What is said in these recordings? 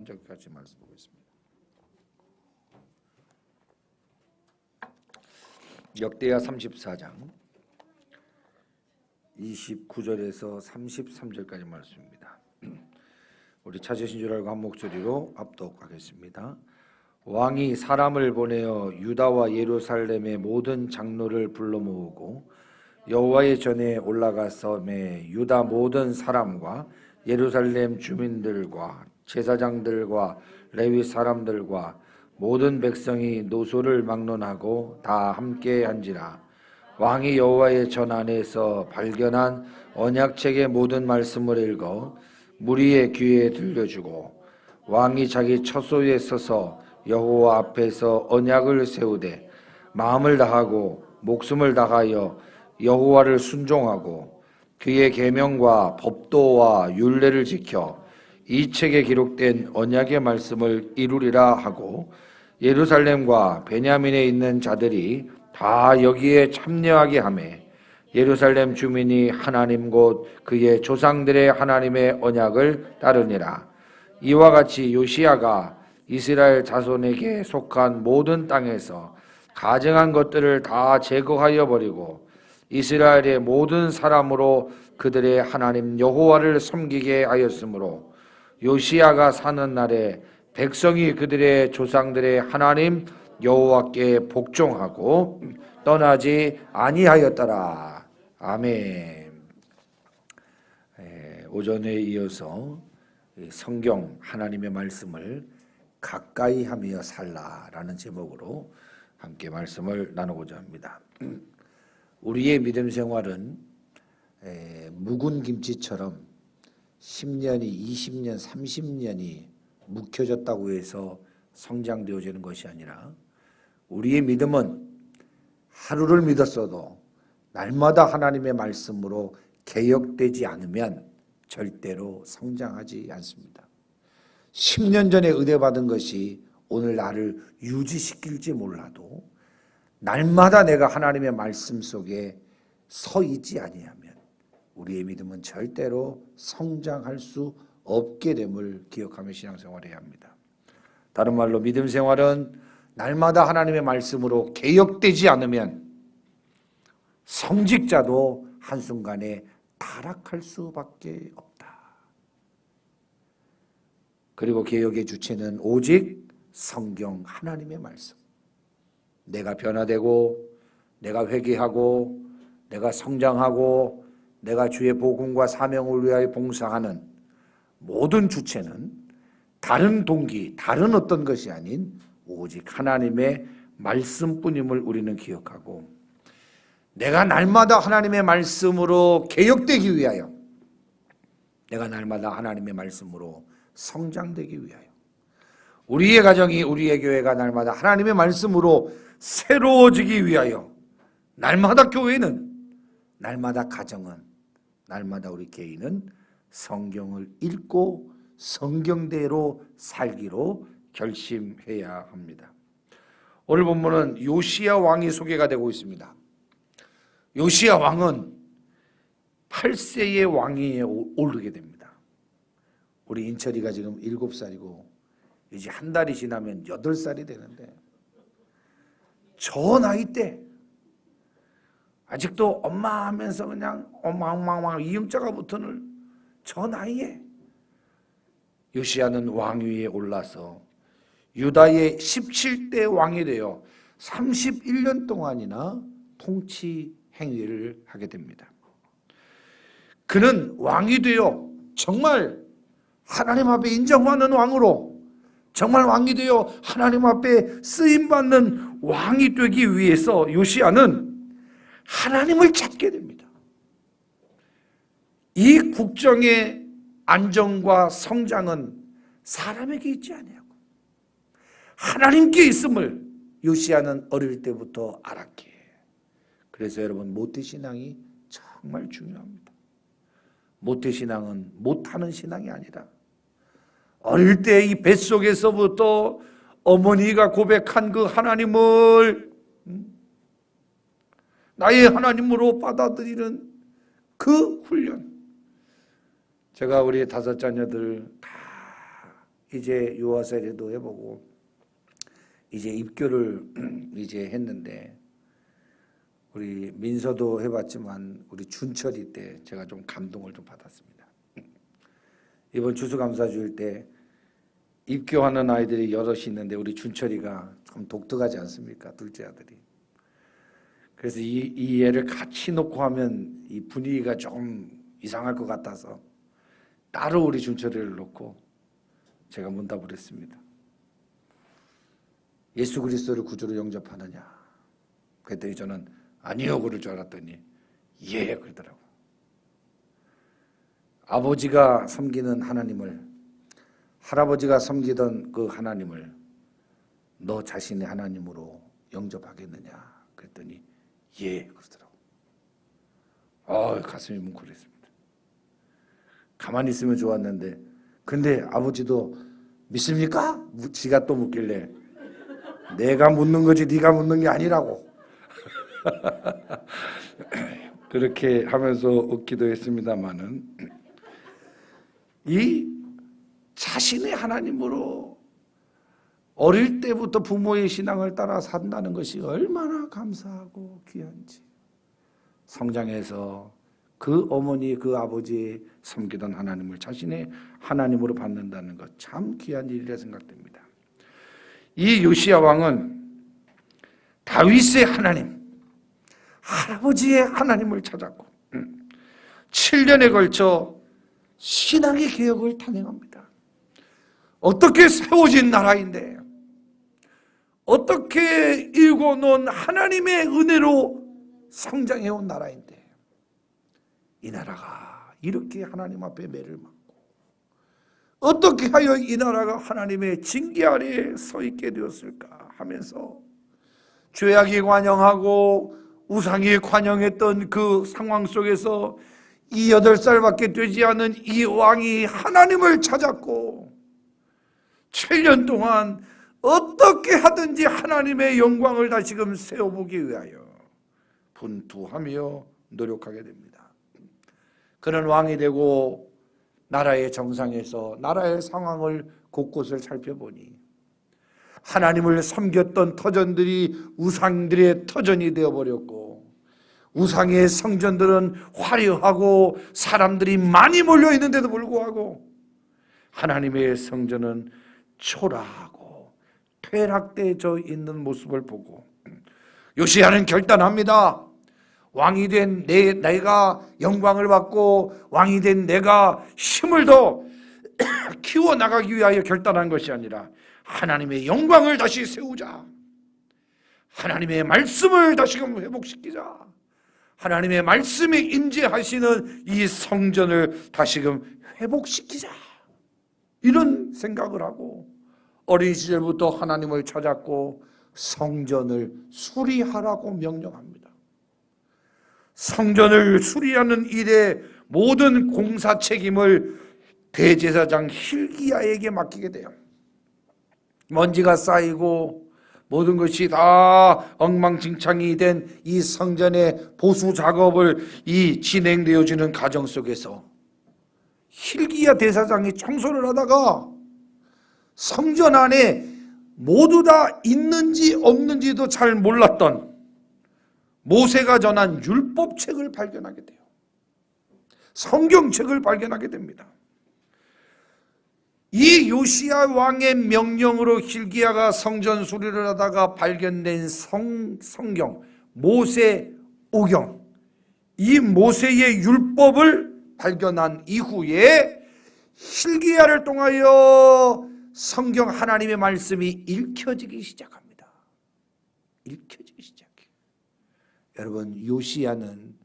3절까지 말씀 보겠습니다. 역대하 34장 29절에서 33절까지 말씀입니다. 우리 찾으신 줄 알고 한 목소리로 압독하겠습니다. 왕이 사람을 보내어 유다와 예루살렘의 모든 장로를 불러 모으고 여호와의 전에 올라가서 유다 모든 사람과 예루살렘 주민들과 제사장들과 레위 사람들과 모든 백성이 노소를 막론하고 다 함께 한지라. 왕이 여호와의 전 안에서 발견한 언약책의 모든 말씀을 읽어 무리의 귀에 들려주고 왕이 자기 처소에 서서 여호와 앞에서 언약을 세우되 마음을 다하고 목숨을 다하여 여호와를 순종하고 그의 계명과 법도와 율례를 지켜 이 책에 기록된 언약의 말씀을 이루리라 하고 예루살렘과 베냐민에 있는 자들이 다 여기에 참여하게 하매 예루살렘 주민이 하나님 곧 그의 조상들의 하나님의 언약을 따르니라. 이와 같이 요시야가 이스라엘 자손에게 속한 모든 땅에서 가증한 것들을 다 제거하여 버리고 이스라엘의 모든 사람으로 그들의 하나님 여호와를 섬기게 하였으므로 요시야가 사는 날에 백성이 그들의 조상들의 하나님 여호와께 복종하고 떠나지 아니하였더라. 아멘. 오전에 이어서 성경 하나님의 말씀을 가까이 하며 살라라는 제목으로 함께 말씀을 나누고자 합니다. 우리의 믿음 생활은 묵은 김치처럼 10년이 20년 30년이 묵혀졌다고 해서 성장되어지는 것이 아니라 우리의 믿음은 하루를 믿었어도 날마다 하나님의 말씀으로 개혁되지 않으면 절대로 성장하지 않습니다. 10년 전에 의뢰받은 것이 오늘 나를 유지시킬지 몰라도 날마다 내가 하나님의 말씀 속에 서 있지 아니하면 우리의 믿음은 절대로 성장할 수 없게 됨을 기억하며 신앙생활해야 합니다. 다른 말로 믿음 생활은 날마다 하나님의 말씀으로 개혁되지 않으면 성직자도 한순간에 타락할 수밖에 없다. 그리고 개혁의 주체는 오직 성경 하나님의 말씀. 내가 변화되고 내가 회개하고 내가 성장하고 내가 주의 복음과 사명을 위하여 봉사하는 모든 주체는 다른 동기, 다른 어떤 것이 아닌 오직 하나님의 말씀뿐임을 우리는 기억하고 내가 날마다 하나님의 말씀으로 개혁되기 위하여 내가 날마다 하나님의 말씀으로 성장되기 위하여 우리의 가정이 우리의 교회가 날마다 하나님의 말씀으로 새로워지기 위하여 날마다 교회는 날마다 가정은 날마다 우리 개인은 성경을 읽고 성경대로 살기로 결심해야 합니다. 오늘 본문은 요시야 왕이 소개가 되고 있습니다. 요시야 왕은 8세의 왕위에 오르게 됩니다. 우리 인철이가 지금 7살이고 이제 한 달이 지나면 8살이 되는데 저 나이 때 아직도 엄마 하면서 그냥 엄마 이음자가 붙는 저 나이에 요시야는 왕위에 올라서 유다의 17대 왕이 되어 31년 동안이나 통치 행위를 하게 됩니다. 그는 왕이 되어 정말 하나님 앞에 인정받는 왕으로 정말 왕이 되어 하나님 앞에 쓰임받는 왕이 되기 위해서 요시야는 하나님을 찾게 됩니다. 이 국정의 안정과 성장은 사람에게 있지 아니하고 하나님께 있음을 요시야는 어릴 때부터 알았기에 그래서 여러분 모태신앙이 정말 중요합니다. 모태신앙은 못하는 신앙이 아니라 어릴 때 이 뱃속에서부터 어머니가 고백한 그 하나님을 나의 하나님으로 받아들이는 그 훈련. 제가 우리 5 자녀들 다 이제 유아세례도 해보고 이제 입교를 이제 했는데, 우리 민서도 해봤지만 우리 준철이 때 제가 좀 감동을 좀 받았습니다. 이번 추수감사주일 때 입교하는 아이들이 여럿이 있는데 우리 준철이가 좀 독특하지 않습니까? 둘째 아들이. 그래서 이 애를 같이 놓고 하면 이 분위기가 좀 이상할 것 같아서 따로 우리 준철이를 놓고 제가 문답을 했습니다. 예수 그리스도를 구주로 영접하느냐? 그랬더니 저는 아니요 그럴 줄 알았더니 예 그러더라고요. 아버지가 섬기는 하나님을, 할아버지가 섬기던 그 하나님을 너 자신의 하나님으로 영접하겠느냐? 그랬더니 예 그러더라고요. 가슴이 뭉클했습니다. 가만히 있으면 좋았는데, 근데 아버지도 믿습니까? 지가 또 묻길래 내가 묻는 거지 네가 묻는 게 아니라고. 그렇게 하면서 웃기도 했습니다마는, 이 자신의 하나님으로 어릴 때부터 부모의 신앙을 따라 산다는 것이 얼마나 감사하고 귀한지, 성장해서 그 어머니 그 아버지의 섬기던 하나님을 자신의 하나님으로 받는다는 것 참 귀한 일이라 생각됩니다. 이 요시야 왕은 다윗의 하나님, 할아버지의 하나님을 찾았고 7년에 걸쳐 신앙의 개혁을 단행합니다. 어떻게 세워진 나라인데, 어떻게 일궈놓은 하나님의 은혜로 성장해온 나라인데, 이 나라가 이렇게 하나님 앞에 매를 맞고 어떻게 하여 이 나라가 하나님의 징계 아래에 서 있게 되었을까 하면서 죄악이 관영하고 우상이 관영했던 그 상황 속에서 이 8살밖에 되지 않은 이 왕이 하나님을 찾았고 7년 동안 어떻게 하든지 하나님의 영광을 다시금 세워보기 위하여 분투하며 노력하게 됩니다. 그는 왕이 되고 나라의 정상에서 나라의 상황을 곳곳을 살펴보니 하나님을 섬겼던 터전들이 우상들의 터전이 되어버렸고, 우상의 성전들은 화려하고 사람들이 많이 몰려있는데도 불구하고 하나님의 성전은 초라하고 퇴락되어 있는 모습을 보고 요시야는 결단합니다. 왕이 된 내가 영광을 받고 왕이 된 내가 힘을 더 키워나가기 위하여 결단한 것이 아니라 하나님의 영광을 다시 세우자, 하나님의 말씀을 다시금 회복시키자, 하나님의 말씀이 임재하시는 이 성전을 다시금 회복시키자, 이런 생각을 하고 어린 시절부터 하나님을 찾았고 성전을 수리하라고 명령합니다. 성전을 수리하는 일에 모든 공사 책임을 대제사장 hil기야에게 맡기게 돼요. 먼지가 쌓이고 모든 것이 다 엉망진창이 된 이 성전의 보수 작업을 진행되어지는 과정 속에서 hil기야 대사장이 청소를 하다가 성전 안에 모두 다 있는지 없는지도 잘 몰랐던 모세가 전한 율법책을 발견하게 돼요. 성경책을 발견하게 됩니다. 이 요시야 왕의 명령으로 hil기야가 성전 수리를 하다가 발견된 성경, 모세 오경, 이 모세의 율법을 발견한 이후에 hil기야를 통하여 성경 하나님의 말씀이 읽혀지기 시작합니다. 읽혀지기 시작해요. 여러분, 요시야는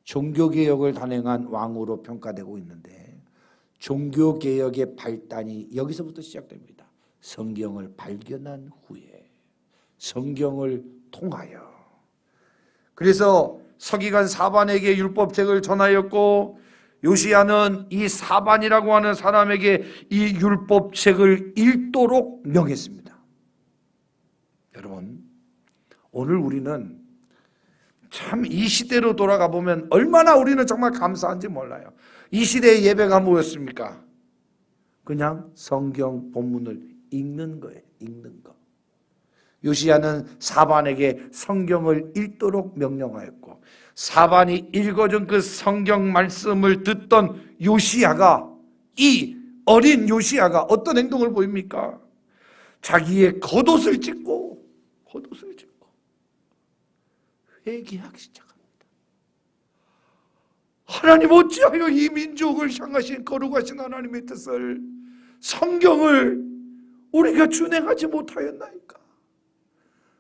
종교개혁을 단행한 왕으로 평가되고 있는데 종교개혁의 발단이 여기서부터 시작됩니다. 성경을 발견한 후에, 성경을 통하여. 그래서 서기관 사반에게 율법책을 전하였고 요시야는 이 사반이라고 하는 사람에게 이 율법책을 읽도록 명했습니다. 여러분, 오늘 우리는 참 이 시대로 돌아가 보면 얼마나 우리는 정말 감사한지 몰라요. 이 시대의 예배가 뭐였습니까? 그냥 성경 본문을 읽는 거예요. 읽는 거. 요시야는 사반에게 성경을 읽도록 명령하였고, 사반이 읽어준 그 성경 말씀을 듣던 요시야가, 이 어린 요시야가 어떤 행동을 보입니까? 자기의 겉옷을 찢고 회개하기 시작합니다. 하나님, 어찌하여 이 민족을 향하신 거룩하신 하나님의 뜻을, 성경을 우리가 준행하지 못하였나이까?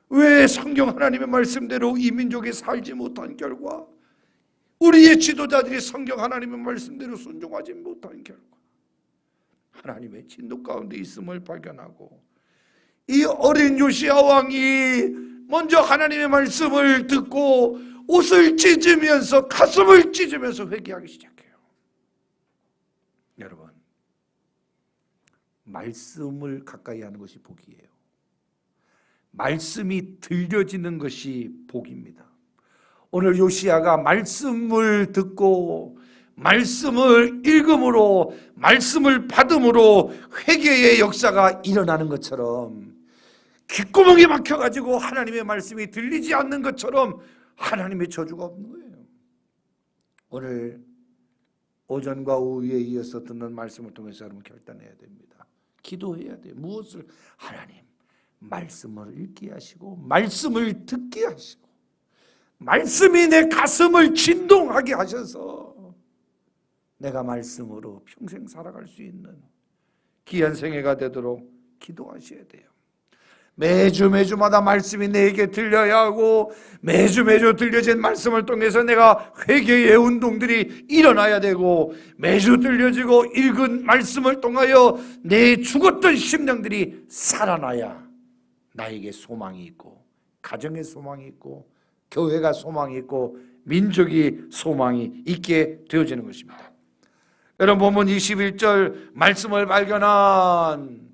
왜 성경 하나님의 말씀대로 이 민족이 살지 못한 결과, 우리의 지도자들이 성경 하나님의 말씀대로 순종하지 못한 결과 하나님의 진노 가운데 있음을 발견하고, 이 어린 요시야 왕이 먼저 하나님의 말씀을 듣고 옷을 찢으면서, 가슴을 찢으면서 회개하기 시작해요. 여러분, 말씀을 가까이 하는 것이 복이에요. 말씀이 들려지는 것이 복입니다. 오늘 요시야가 말씀을 듣고 말씀을 읽음으로, 말씀을 받음으로 회개의 역사가 일어나는 것처럼, 귓구멍이 막혀가지고 하나님의 말씀이 들리지 않는 것처럼 하나님의 저주가 없는 거예요. 오늘 오전과 오후에 이어서 듣는 말씀을 통해서 여러분 결단해야 됩니다. 기도해야 돼요. 무엇을? 하나님, 말씀을 읽게 하시고 말씀을 듣게 하시고 말씀이 내 가슴을 진동하게 하셔서 내가 말씀으로 평생 살아갈 수 있는 귀한 생애가 되도록 기도하셔야 돼요. 매주마다 말씀이 내게 들려야 하고, 매주 들려진 말씀을 통해서 내가 회개의 운동들이 일어나야 되고, 매주 들려지고 읽은 말씀을 통하여 내 죽었던 심령들이 살아나야 나에게 소망이 있고, 가정에 소망이 있고, 교회가 소망이 있고, 민족이 소망이 있게 되어지는 것입니다. 여러분, 본문 21절 말씀을 발견한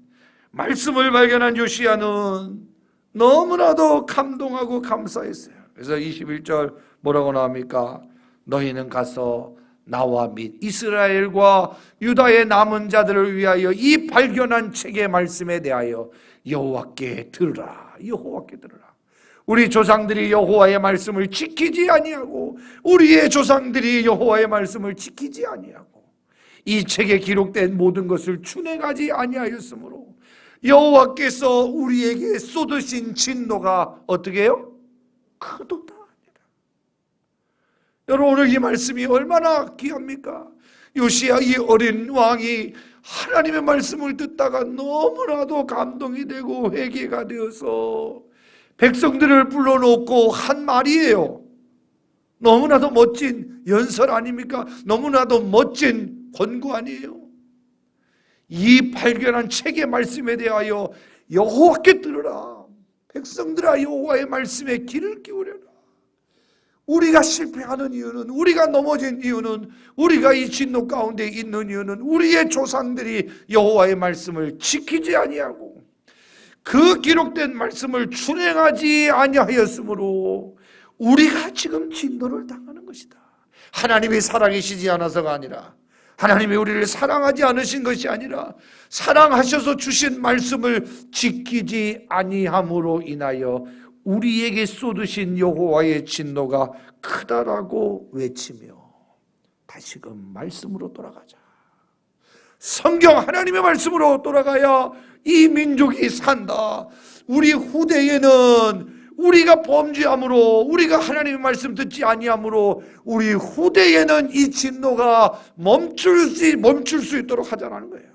요시야는 너무나도 감동하고 감사했어요. 그래서 21절 뭐라고 나옵니까? 너희는 가서 나와 및 이스라엘과 유다의 남은 자들을 위하여 이 발견한 책의 말씀에 대하여 여호와께 들으라. 여호와께 들으라. 우리 조상들이 여호와의 말씀을 지키지 아니하고, 우리의 조상들이 여호와의 말씀을 지키지 아니하고, 이 책에 기록된 모든 것을 준행하지 아니하였으므로 여호와께서 우리에게 쏟으신 진노가 어떻게 해요? 크도다. 여러분, 오늘 이 말씀이 얼마나 귀합니까? 요시야, 이 어린 왕이 하나님의 말씀을 듣다가 너무나도 감동이 되고 회개가 되어서 백성들을 불러놓고 한 말이에요. 너무나도 멋진 연설 아닙니까? 너무나도 멋진 권고 아니에요? 이 발견한 책의 말씀에 대하여 여호와께 들으라. 백성들아, 여호와의 말씀에 귀를 기울여라. 우리가 실패하는 이유는, 우리가 넘어진 이유는, 우리가 이 진노 가운데 있는 이유는 우리의 조상들이 여호와의 말씀을 지키지 아니하고 그 기록된 말씀을 준행하지 아니하였으므로 우리가 지금 진노를 당하는 것이다. 하나님이 살아계시지 않아서가 아니라, 하나님이 우리를 사랑하지 않으신 것이 아니라 사랑하셔서 주신 말씀을 지키지 아니함으로 인하여 우리에게 쏟으신 여호와의 진노가 크다라고 외치며 다시금 말씀으로 돌아가자. 성경 하나님의 말씀으로 돌아가야 이 민족이 산다. 우리 후대에는 우리가 범죄함으로, 우리가 하나님의 말씀 듣지 아니함으로 우리 후대에는 이 진노가 멈출 수 있도록 하자는 거예요.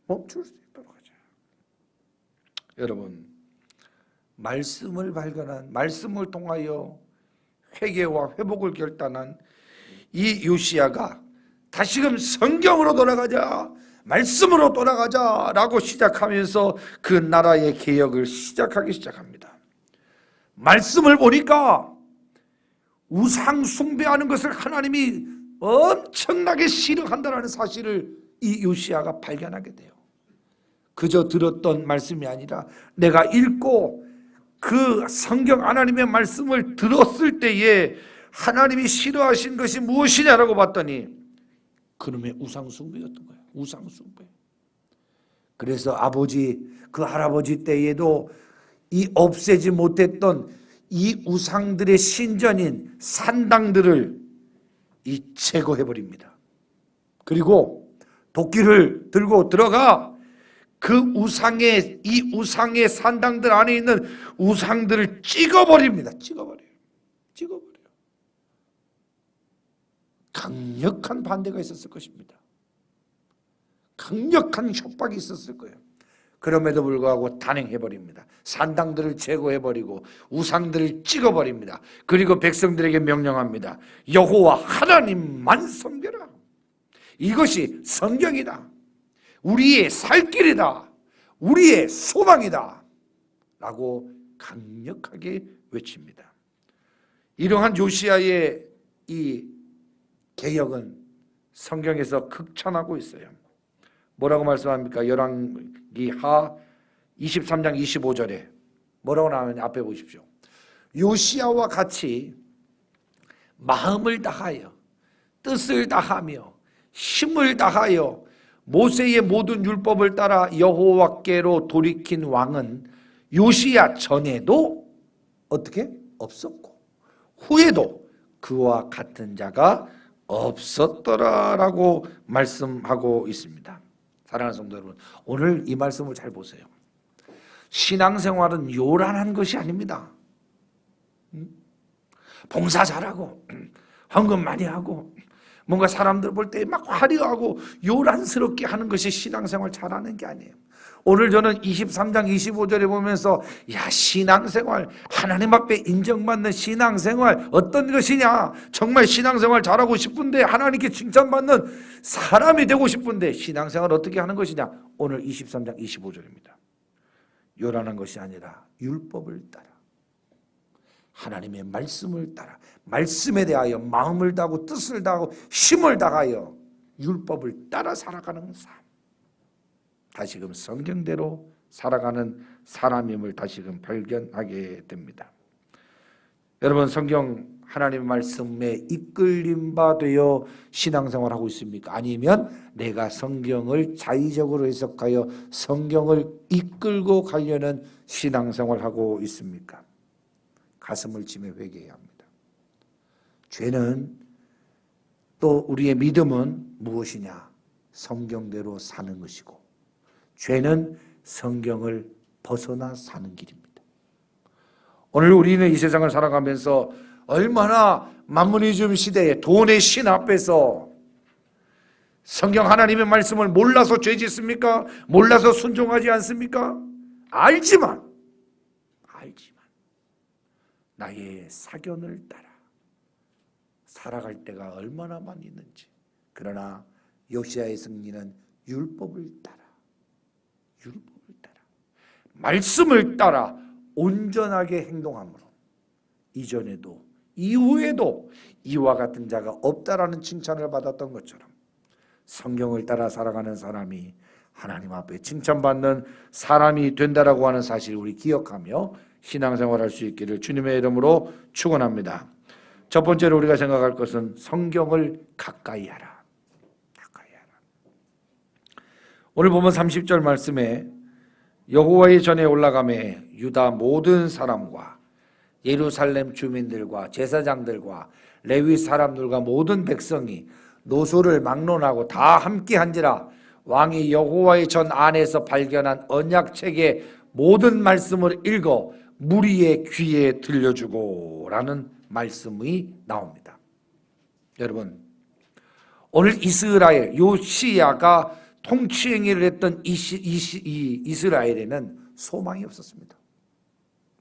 멈출 수 있도록 하자. 여러분, 말씀을 발견한, 말씀을 통하여 회개와 회복을 결단한 이 요시야가 다시금 성경으로 돌아가자, 말씀으로 돌아가자라고 시작하면서 그 나라의 개혁을 시작하기 시작합니다. 말씀을 보니까 우상 숭배하는 것을 하나님이 엄청나게 싫어한다는 사실을 이 요시야가 발견하게 돼요. 그저 들었던 말씀이 아니라 내가 읽고 그 성경 하나님의 말씀을 들었을 때에 하나님이 싫어하신 것이 무엇이냐라고 봤더니 그놈의 우상 숭배였던 거예요. 우상 숭배. 그래서 그 할아버지 때에도 이 없애지 못했던 이 우상들의 신전인 산당들을 제거해버립니다. 그리고 도끼를 들고 들어가 이 우상의 산당들 안에 있는 우상들을 찍어버립니다. 찍어버려요. 강력한 반대가 있었을 것입니다. 강력한 협박이 있었을 거예요. 그럼에도 불구하고 단행해버립니다. 산당들을 제거해버리고 우상들을 찍어버립니다. 그리고 백성들에게 명령합니다. 여호와 하나님만 섬겨라. 이것이 성경이다. 우리의 살 길이다. 우리의 소망이다. 라고 강력하게 외칩니다. 이러한 요시야의 이 개혁은 성경에서 극찬하고 있어요. 뭐라고 말씀합니까? 열왕기하 23장 25절에 뭐라고 나오는지 앞에 보십시오. 요시야와 같이 마음을 다하여 뜻을 다하며 힘을 다하여 모세의 모든 율법을 따라 여호와께로 돌이킨 왕은 요시야 전에도 어떻게? 없었고 후에도 그와 같은 자가 없었더라라고 말씀하고 있습니다. 사랑하는 성도 여러분, 오늘 이 말씀을 잘 보세요. 신앙생활은 요란한 것이 아닙니다. 봉사 잘하고 헌금 많이 하고 뭔가 사람들 볼 때 막 화려하고 요란스럽게 하는 것이 신앙생활 잘하는 게 아니에요. 오늘 저는 23장 25절에 보면서 신앙생활, 하나님 앞에 인정받는 신앙생활 어떤 것이냐, 정말 신앙생활 잘하고 싶은데 하나님께 칭찬받는 사람이 되고 싶은데 신앙생활 어떻게 하는 것이냐, 오늘 23장 25절입니다. 요란한 것이 아니라 율법을 따라 하나님의 말씀을 따라 말씀에 대하여 마음을 다하고 뜻을 다하고 힘을 다하여 율법을 따라 살아가는 삶, 다시금 성경대로 살아가는 사람임을 다시금 발견하게 됩니다. 여러분, 성경 하나님의 말씀에 이끌림 바 되어 신앙생활하고 있습니까? 아니면 내가 성경을 자의적으로 해석하여 성경을 이끌고 가려는 신앙생활하고 있습니까? 가슴을 치며 회개해야 합니다. 죄는, 또 우리의 믿음은 무엇이냐? 성경대로 사는 것이고, 죄는 성경을 벗어나 사는 길입니다. 오늘 우리는 이 세상을 살아가면서 얼마나 만문이즘 시대에 돈의 신 앞에서 성경 하나님의 말씀을 몰라서 죄 짓습니까? 몰라서 순종하지 않습니까? 알지만 나의 사견을 따라 살아갈 때가 얼마나 많이 있는지. 그러나 요시야의 승리는 율법을 따라 말씀을 따라 온전하게 행동함으로 이전에도 이후에도 이와 같은 자가 없다라는 칭찬을 받았던 것처럼 성경을 따라 살아가는 사람이 하나님 앞에 칭찬받는 사람이 된다라고 하는 사실을 우리 기억하며 신앙생활할 수 있기를 주님의 이름으로 축원합니다. 첫 번째로 우리가 생각할 것은 성경을 가까이 하라. 오늘 보면 30절 말씀에 여호와의 전에 올라가매 유다 모든 사람과 예루살렘 주민들과 제사장들과 레위 사람들과 모든 백성이 노소를 막론하고 다 함께 한지라. 왕이 여호와의 전 안에서 발견한 언약책의 모든 말씀을 읽어 무리의 귀에 들려주고 라는 말씀이 나옵니다. 여러분, 오늘 이스라엘 요시야가 통치행위를 했던 이스라엘에는 소망이 없었습니다.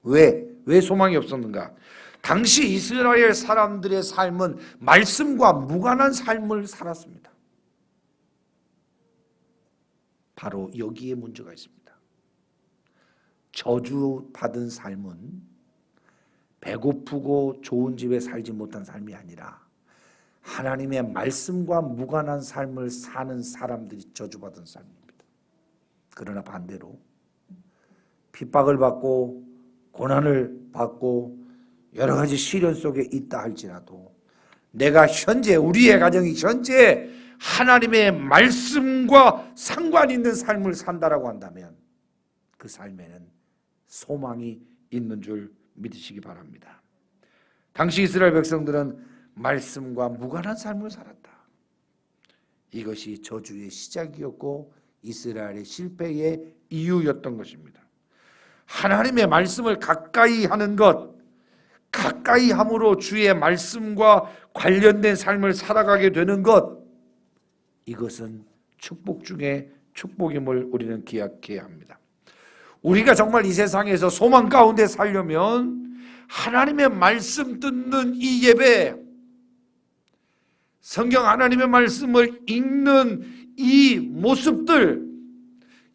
왜 소망이 없었는가? 당시 이스라엘 사람들의 삶은 말씀과 무관한 삶을 살았습니다. 바로 여기에 문제가 있습니다. 저주받은 삶은 배고프고 좋은 집에 살지 못한 삶이 아니라 하나님의 말씀과 무관한 삶을 사는 사람들이 저주받은 삶입니다. 그러나 반대로 핍박을 받고 고난을 받고 여러 가지 시련 속에 있다 할지라도 내가 현재, 우리의 가정이 현재 하나님의 말씀과 상관 있는 삶을 산다라고 한다면 그 삶에는 소망이 있는 줄 믿으시기 바랍니다. 당시 이스라엘 백성들은 말씀과 무관한 삶을 살았다. 이것이 저주의 시작이었고 이스라엘의 실패의 이유였던 것입니다. 하나님의 말씀을 가까이 하는 것, 가까이 함으로 주의 말씀과 관련된 삶을 살아가게 되는 것, 이것은 축복 중에 축복임을 우리는 기억해야 합니다. 우리가 정말 이 세상에서 소망 가운데 살려면 하나님의 말씀 듣는 이 예배, 성경 하나님의 말씀을 읽는 이 모습들,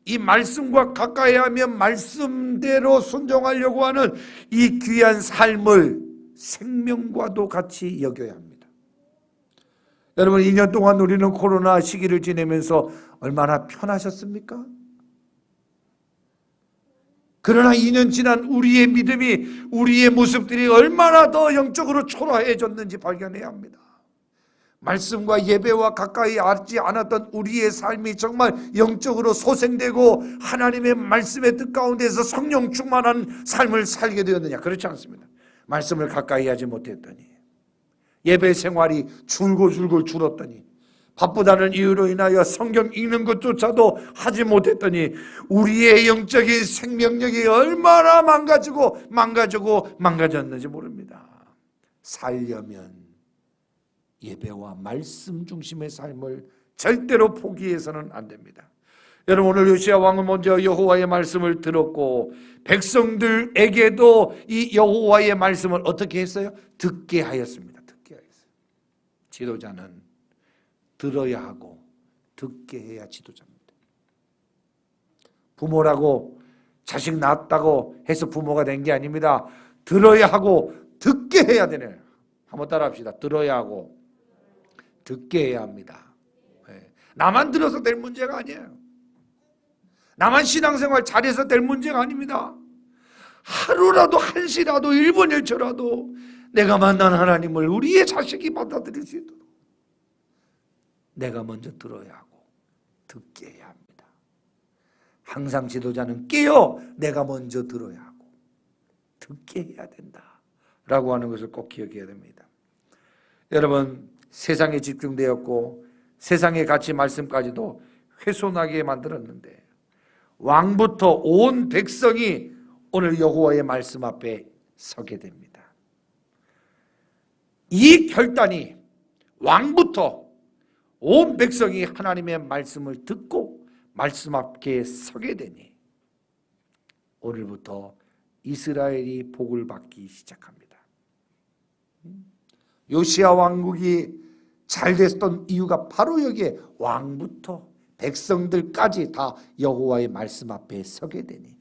이 말씀과 가까이 하면 말씀대로 순종하려고 하는 이 귀한 삶을 생명과도 같이 여겨야 합니다. 여러분, 2년 동안 우리는 코로나 시기를 지내면서 얼마나 편하셨습니까? 그러나 2년 지난 우리의 믿음이, 우리의 모습들이 얼마나 더 영적으로 초라해졌는지 발견해야 합니다. 말씀과 예배와 가까이 하지 않았던 우리의 삶이 정말 영적으로 소생되고 하나님의 말씀의 뜻 가운데서 성령 충만한 삶을 살게 되었느냐? 그렇지 않습니다. 말씀을 가까이 하지 못했더니, 예배 생활이 줄었더니, 바쁘다는 이유로 인하여 성경 읽는 것조차도 하지 못했더니 우리의 영적인 생명력이 얼마나 망가졌는지 모릅니다. 살려면 예배와 말씀 중심의 삶을 절대로 포기해서는 안 됩니다. 여러분, 오늘 요시야 왕은 먼저 여호와의 말씀을 들었고 백성들에게도 이 여호와의 말씀을 어떻게 했어요? 듣게 하였습니다. 듣게 하였어요. 지도자는 들어야 하고 듣게 해야 지도자입니다. 부모라고 자식 낳았다고 해서 부모가 된 게 아닙니다. 들어야 하고 듣게 해야 되네요. 한번 따라 합시다. 들어야 하고 듣게 해야 합니다. 나만 들어서 될 문제가 아니에요. 나만 신앙생활 잘해서 될 문제가 아닙니다. 하루라도, 한시라도, 1분 1초라도 내가 만난 하나님을 우리의 자식이 받아들일 수 있도록 내가 먼저 들어야 하고 듣게 해야 합니다. 항상 지도자는 깨어 내가 먼저 들어야 하고 듣게 해야 된다 라고 하는 것을 꼭 기억해야 됩니다. 여러분, 세상에 집중되었고 세상의 가치 말씀까지도 훼손하게 만들었는데 왕부터 온 백성이 오늘 여호와의 말씀 앞에 서게 됩니다. 이 결단이 왕부터 온 백성이 하나님의 말씀을 듣고 말씀 앞에 서게 되니 오늘부터 이스라엘이 복을 받기 시작합니다. 요시야 왕국이 잘 됐던 이유가 바로 여기에 왕부터 백성들까지 다 여호와의 말씀 앞에 서게 되니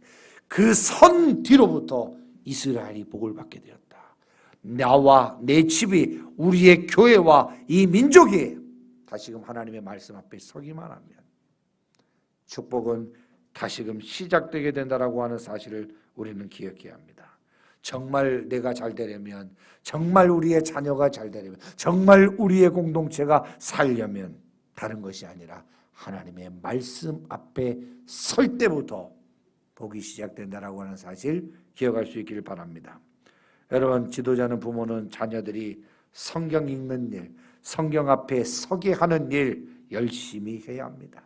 그 선 뒤로부터 이스라엘이 복을 받게 되었다. 나와 내 집이, 우리의 교회와 이 민족이 다시금 하나님의 말씀 앞에 서기만 하면 축복은 다시금 시작되게 된다라고 하는 사실을 우리는 기억해야 합니다. 정말 내가 잘 되려면, 정말 우리의 자녀가 잘 되려면, 정말 우리의 공동체가 살려면 다른 것이 아니라 하나님의 말씀 앞에 설 때부터 복이 시작된다라고 하는 사실 기억할 수 있기를 바랍니다. 여러분, 지도자는, 부모는 자녀들이 성경 읽는 일, 성경 앞에 서게 하는 일 열심히 해야 합니다.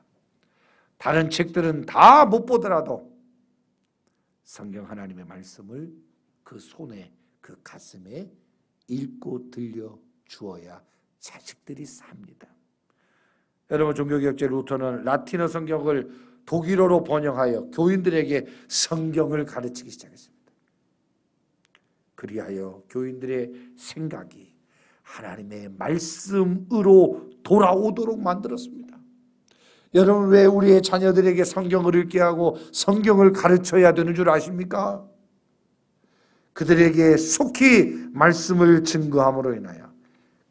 다른 책들은 다 못 보더라도 성경 하나님의 말씀을 그 손에, 그 가슴에 읽고 들려 주어야 자식들이 삽니다. 여러분, 종교개혁자 루터는 라틴어 성경을 독일어로 번역하여 교인들에게 성경을 가르치기 시작했습니다. 그리하여 교인들의 생각이 하나님의 말씀으로 돌아오도록 만들었습니다. 여러분, 왜 우리의 자녀들에게 성경을 읽게 하고 성경을 가르쳐야 되는 줄 아십니까? 그들에게 속히 말씀을 증거함으로 인하여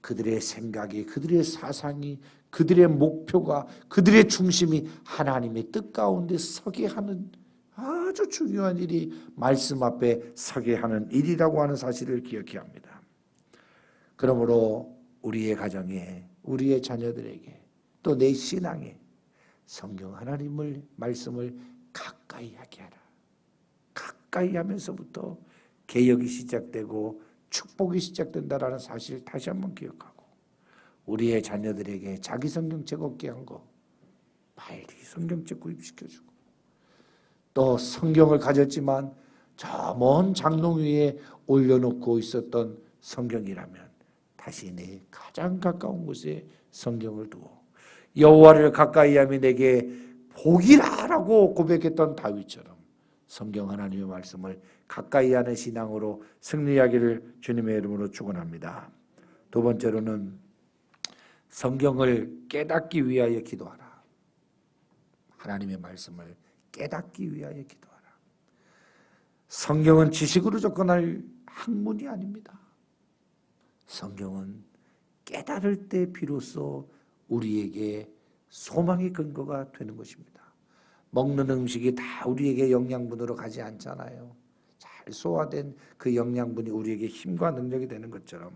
그들의 생각이, 그들의 사상이, 그들의 목표가, 그들의 중심이 하나님의 뜻 가운데 서게 하는 아주 중요한 일이 말씀 앞에 서게 하는 일이라고 하는 사실을 기억해야 합니다. 그러므로 우리의 가정에, 우리의 자녀들에게 또 내 신앙에 성경 하나님의 말씀을 가까이 하게 하라. 가까이 하면서부터 개혁이 시작되고 축복이 시작된다라는 사실을 다시 한번 기억하고, 우리의 자녀들에게 자기 성경책 얻게 한 거 빨리 성경책 구입시켜주고, 또 성경을 가졌지만 저 먼 장롱 위에 올려놓고 있었던 성경이라면 다시 내 가장 가까운 곳에 성경을 두어 여호와를 가까이 하며 내게 복이라라고 고백했던 다윗처럼 성경 하나님의 말씀을 가까이 하는 신앙으로 승리하기를 주님의 이름으로 축원합니다. 두 번째로는 성경을 깨닫기 위하여 기도하라. 하나님의 말씀을 깨닫기 위하여 기도하라. 성경은 지식으로 접근할 학문이 아닙니다. 성경은 깨달을 때 비로소 우리에게 소망의 근거가 되는 것입니다. 먹는 음식이 다 우리에게 영양분으로 가지 않잖아요. 잘 소화된 그 영양분이 우리에게 힘과 능력이 되는 것처럼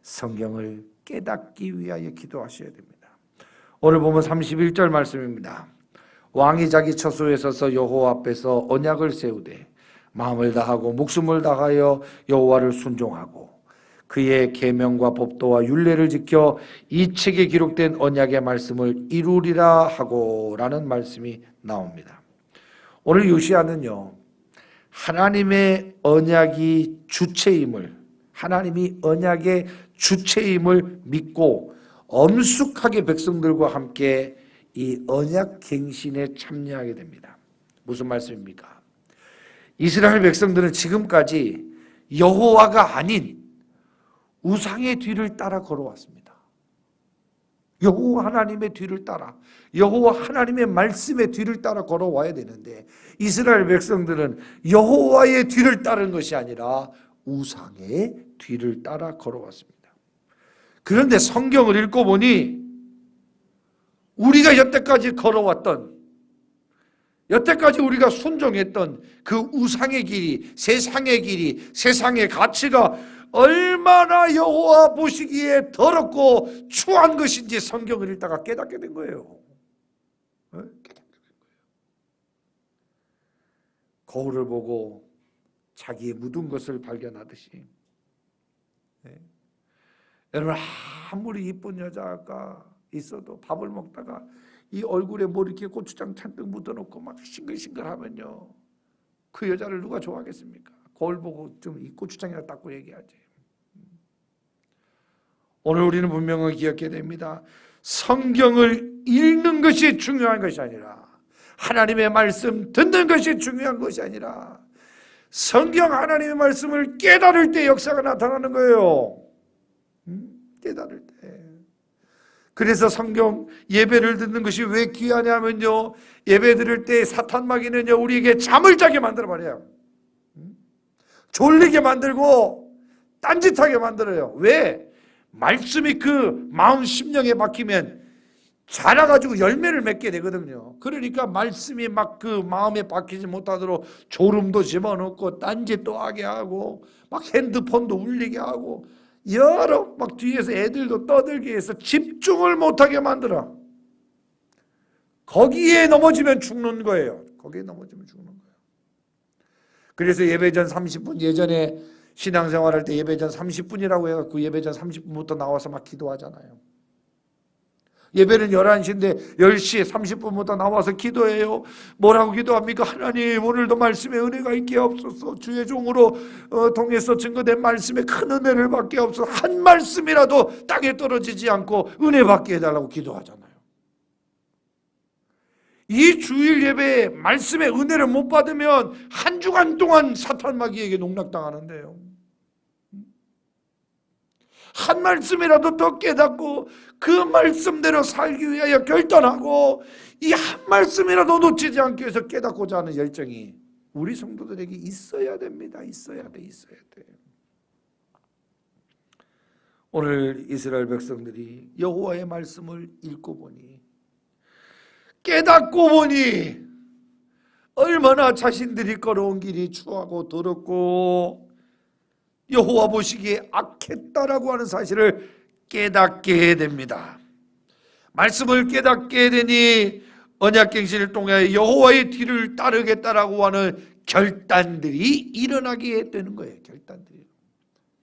성경을 깨닫기 위하여 기도하셔야 됩니다. 오늘 보면 31절 말씀입니다. 왕이 자기 처소에 서서 여호와 앞에서 언약을 세우되 마음을 다하고 목숨을 다하여 여호와를 순종하고 그의 계명과 법도와 율례를 지켜 이 책에 기록된 언약의 말씀을 이루리라 하고 라는 말씀이 나옵니다. 오늘 요시야는요, 하나님의 언약이 주체임을, 하나님이 언약의 주체임을 믿고 엄숙하게 백성들과 함께 이 언약 갱신에 참여하게 됩니다. 무슨 말씀입니까? 이스라엘 백성들은 지금까지 여호와가 아닌 우상의 뒤를 따라 걸어왔습니다. 여호와 하나님의 뒤를 따라, 여호와 하나님의 말씀의 뒤를 따라 걸어와야 되는데 이스라엘 백성들은 여호와의 뒤를 따른 것이 아니라 우상의 뒤를 따라 걸어왔습니다. 그런데 성경을 읽고 보니 우리가 여태까지 걸어왔던, 여태까지 우리가 순종했던 그 우상의 길이, 세상의 길이, 세상의 가치가 얼마나 여호와 보시기에 더럽고 추한 것인지 성경을 읽다가 깨닫게 된 거예요. 깨닫게 된 거예요. 거울을 보고 자기의 묻은 것을 발견하듯이, 여러분, 아무리 이쁜 여자가 있어도 밥을 먹다가 이 얼굴에 뭐 이렇게 고추장 잔뜩 묻어놓고 막 싱글싱글하면요, 그 여자를 누가 좋아하겠습니까? 거울 보고 좀 이 고추장이나 닦고 얘기하지. 오늘 우리는 분명히 기억해야 됩니다. 성경을 읽는 것이 중요한 것이 아니라, 하나님의 말씀 듣는 것이 중요한 것이 아니라, 성경 하나님의 말씀을 깨달을 때 역사가 나타나는 거예요. 깨달을 때. 그래서 성경 예배를 듣는 것이 왜 귀하냐면요, 예배 드릴 때 사탄 마귀는요 우리에게 잠을 자게 만들어 버려요. 졸리게 만들고 딴짓하게 만들어요. 왜? 말씀이 그 마음 심령에 박히면 자라가지고 열매를 맺게 되거든요. 그러니까 말씀이 막 그 마음에 박히지 못하도록 졸음도 집어넣고 딴짓도 하게 하고 막 핸드폰도 울리게 하고 여러 막 뒤에서 애들도 떠들게 해서 집중을 못하게 만들어. 거기에 넘어지면 죽는 거예요. 거기에 넘어지면 죽는 거예요. 그래서 예배 전 30분, 예전에 신앙생활할 때 예배 전 30분이라고 해갖고 예배 전 30분부터 나와서 막 기도하잖아요. 예배는 11시인데 10시 30분부터 나와서 기도해요. 뭐라고 기도합니까? 하나님, 오늘도 말씀에 은혜가 있게 없소서. 주의 종으로 통해서 증거된 말씀에 큰 은혜를 받게 없소서. 한 말씀이라도 땅에 떨어지지 않고 은혜 받게 해달라고 기도하잖아요. 이 주일 예배에 말씀의 은혜를 못 받으면 한 주간 동안 사탄 마귀에게 농락당하는데요. 한 말씀이라도 더 깨닫고 그 말씀대로 살기 위하여 결단하고 이 한 말씀이라도 놓치지 않기 위해서 깨닫고자 하는 열정이 우리 성도들에게 있어야 됩니다. 있어야 돼. 오늘 이스라엘 백성들이 여호와의 말씀을 읽고 보니, 깨닫고 보니 얼마나 자신들이 걸어온 길이 추하고 더럽고 여호와 보시기에 악했다라고 하는 사실을 깨닫게 됩니다. 말씀을 깨닫게 되니 언약갱신을 통해 여호와의 뒤를 따르겠다라고 하는 결단들이 일어나게 되는 거예요. 결단들이.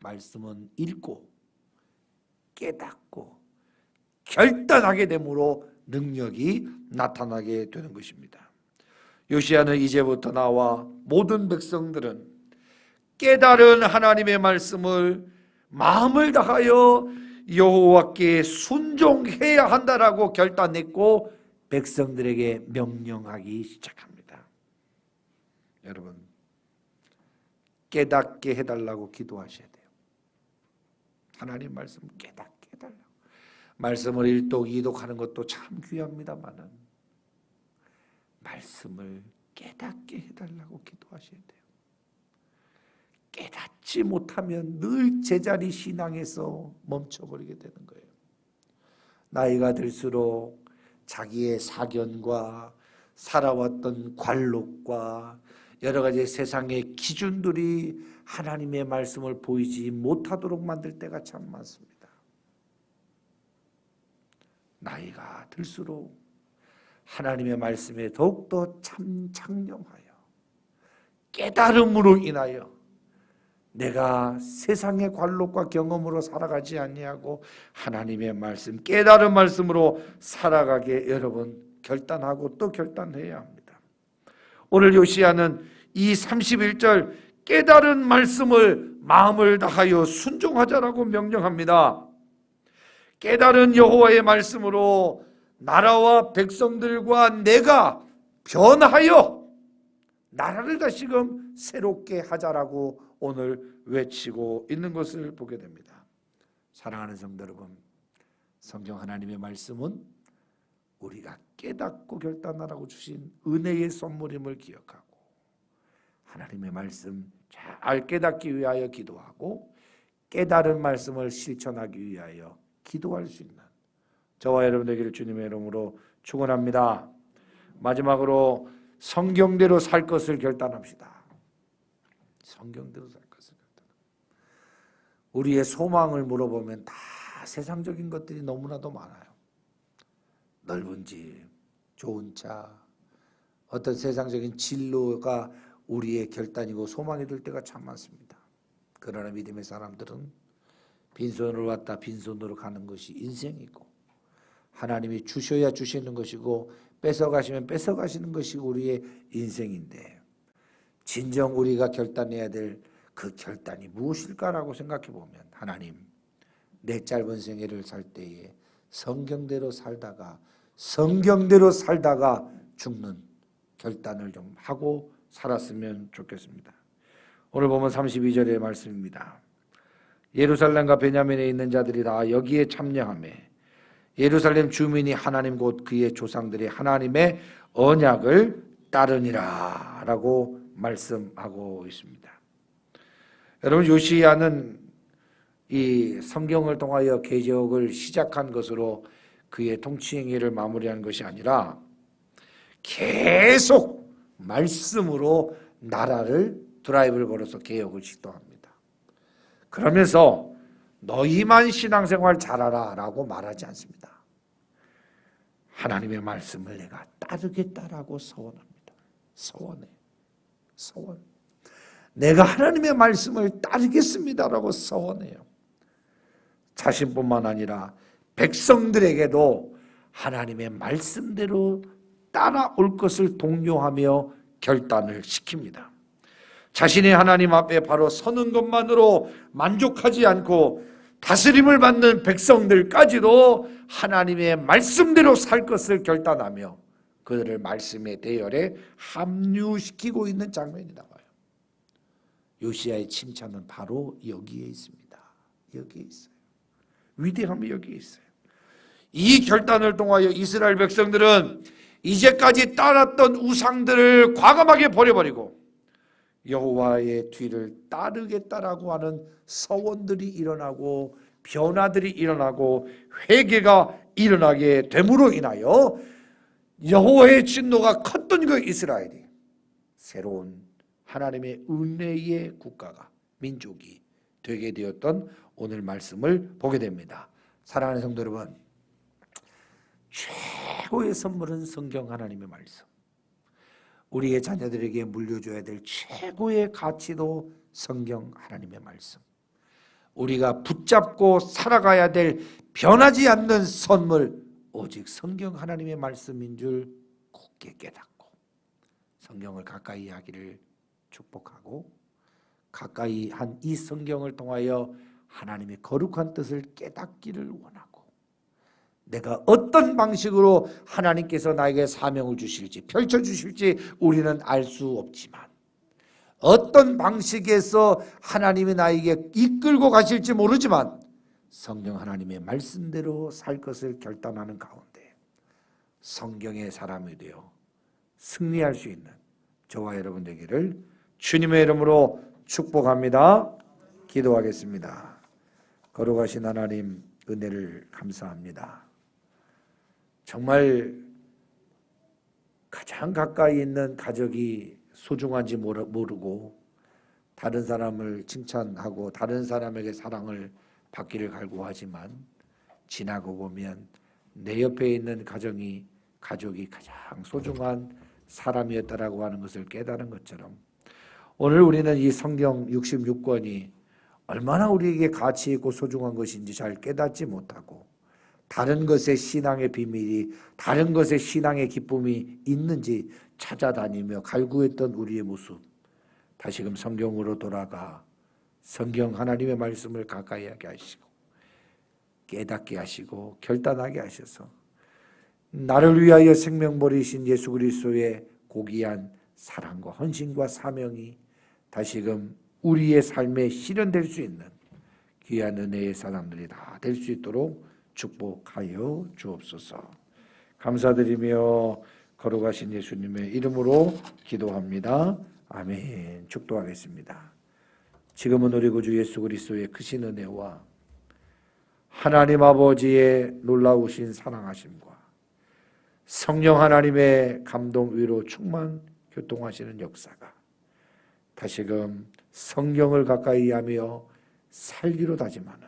말씀은 읽고 깨닫고 결단하게 되므로 능력이 나타나게 되는 것입니다. 요시야는 이제부터 나와 모든 백성들은 깨달은 하나님의 말씀을 마음을 다하여 여호와께 순종해야 한다라고 결단했고 백성들에게 명령하기 시작합니다. 여러분, 깨닫게 해달라고 기도하셔야 돼요. 하나님 말씀 깨닫게 해달라고. 말씀을 일독이독하는 것도 참 귀합니다만은 말씀을 깨닫게 해달라고 기도하셔야 돼요. 깨닫지 못하면 늘 제자리 신앙에서 멈춰버리게 되는 거예요. 나이가 들수록 자기의 사견과 살아왔던 관록과 여러 가지 세상의 기준들이 하나님의 말씀을 보이지 못하도록 만들 때가 참 많습니다. 나이가 들수록 하나님의 말씀에 더욱더 참 창념하여 깨달음으로 인하여 내가 세상의 관록과 경험으로 살아가지 아니하고 하나님의 말씀, 깨달은 말씀으로 살아가게 여러분 결단하고 또 결단해야 합니다. 오늘 요시야는 이 31절 깨달은 말씀을 마음을 다하여 순종하자라고 명령합니다. 깨달은 여호와의 말씀으로 나라와 백성들과 내가 변하여 나라를 다시금 새롭게 하자라고 오늘 외치고 있는 것을 보게 됩니다. 사랑하는 성도 여러분, 성경 하나님의 말씀은 우리가 깨닫고 결단하라고 주신 은혜의 선물임을 기억하고 하나님의 말씀 잘 깨닫기 위하여 기도하고 깨달은 말씀을 실천하기 위하여 기도할 수 있는 저와 여러분 되기를 주님의 이름으로 축원합니다. 마지막으로 성경대로 살 것을 결단합시다. 성경대로 살 것을 결단합니다. 우리의 소망을 물어보면 다 세상적인 것들이 너무나도 많아요. 넓은 집, 좋은 차, 어떤 세상적인 진로가 우리의 결단이고 소망이 될 때가 참 많습니다. 그러나 믿음의 사람들은 빈손으로 왔다 빈손으로 가는 것이 인생이고 하나님이 주셔야 주시는 것이고 뺏어가시면 뺏어가시는 것이 우리의 인생인데 진정 우리가 결단해야 될 그 결단이 무엇일까라고 생각해 보면 하나님, 내 짧은 생애를 살 때에 성경대로 살다가 죽는 결단을 좀 하고 살았으면 좋겠습니다. 오늘 보면 32절의 말씀입니다. 예루살렘과 베냐민에 있는 자들이 다 여기에 참여하며 예루살렘 주민이 하나님 곧 그의 조상들이 하나님의 언약을 따르니라 라고 말씀하고 있습니다. 여러분, 요시야는 이 성경을 통하여 개혁을 시작한 것으로 그의 통치 행위를 마무리한 것이 아니라 계속 말씀으로 나라를 드라이브를 걸어서 개혁을 시도합니다. 그러면서 너희만 신앙생활 잘하라 라고 말하지 않습니다. 하나님의 말씀을 내가 따르겠다라고 서원합니다. 서원. 내가 하나님의 말씀을 따르겠습니다라고 서원해요. 자신뿐만 아니라 백성들에게도 하나님의 말씀대로 따라올 것을 독려하며 결단을 시킵니다. 자신의 하나님 앞에 바로 서는 것만으로 만족하지 않고 다스림을 받는 백성들까지도 하나님의 말씀대로 살 것을 결단하며 그들을 말씀의 대열에 합류시키고 있는 장면이 나와요. 요시야의 칭찬은 바로 여기에 있습니다. 여기에 있어요. 위대함이 여기에 있어요. 이 결단을 통하여 이스라엘 백성들은 이제까지 따랐던 우상들을 과감하게 버려버리고 여호와의 뒤를 따르겠다라고 하는 서원들이 일어나고 변화들이 일어나고 회개가 일어나게 됨으로 인하여 여호와의 진노가 컸던 그 이스라엘이 새로운 하나님의 은혜의 국가가 민족이 되게 되었던 오늘 말씀을 보게 됩니다. 사랑하는 성도 여러분, 최고의 선물은 성경 하나님의 말씀. 우리의 자녀들에게 물려줘야 될 최고의 가치도 성경 하나님의 말씀. 우리가 붙잡고 살아가야 될 변하지 않는 선물, 오직 성경 하나님의 말씀인 줄 굳게 깨닫고 성경을 가까이 하기를 축복하고, 가까이 한 이 성경을 통하여 하나님의 거룩한 뜻을 깨닫기를 원하고, 내가 어떤 방식으로 하나님께서 나에게 사명을 주실지 펼쳐주실지 우리는 알 수 없지만, 어떤 방식에서 하나님이 나에게 이끌고 가실지 모르지만 성경 하나님의 말씀대로 살 것을 결단하는 가운데 성경의 사람이 되어 승리할 수 있는 저와 여러분 되기를 주님의 이름으로 축복합니다. 기도하겠습니다. 거룩하신 하나님, 은혜를 감사합니다. 정말 가장 가까이 있는 가족이 소중한지 모르고 다른 사람을 칭찬하고 다른 사람에게 사랑을 받기를 갈구하지만, 지나고 보면 내 옆에 있는 가족이 가장 소중한 사람이었다라고 하는 것을 깨달은 것처럼, 오늘 우리는 이 성경 66권이 얼마나 우리에게 가치 있고 소중한 것인지 잘 깨닫지 못하고, 다른 것의 신앙의 비밀이, 다른 것의 신앙의 기쁨이 있는지 찾아다니며 갈구했던 우리의 모습, 다시금 성경으로 돌아가 성경 하나님의 말씀을 가까이 하게 하시고 깨닫게 하시고 결단하게 하셔서 나를 위하여 생명 버리신 예수 그리스도의 고귀한 사랑과 헌신과 사명이 다시금 우리의 삶에 실현될 수 있는 귀한 은혜의 사람들이 다 될 수 있도록 축복하여 주옵소서. 감사드리며 거룩하신 예수님의 이름으로 기도합니다. 아멘. 축도하겠습니다. 지금은 우리 구주 예수 그리스도의 크신 은혜와 하나님 아버지의 놀라우신 사랑하심과 성령 하나님의 감동 위로 충만 교통하시는 역사가 다시금 성경을 가까이 하며 살기로 다짐하는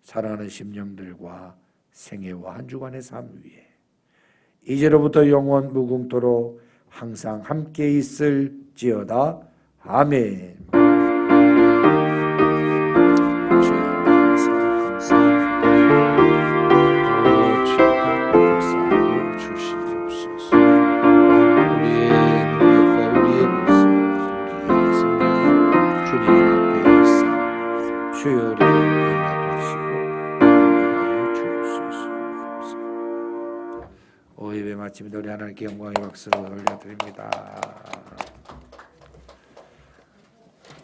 사랑하는 심령들과 생애와 한 주간의 삶 위에 이제로부터 영원 무궁토록 항상 함께 있을지어다. 아멘. 예배 마칩니다. 우리 하나님께 영광의 박수를 올려드립니다.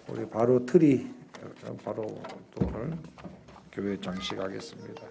우리 바로 오늘 교회 장식하겠습니다.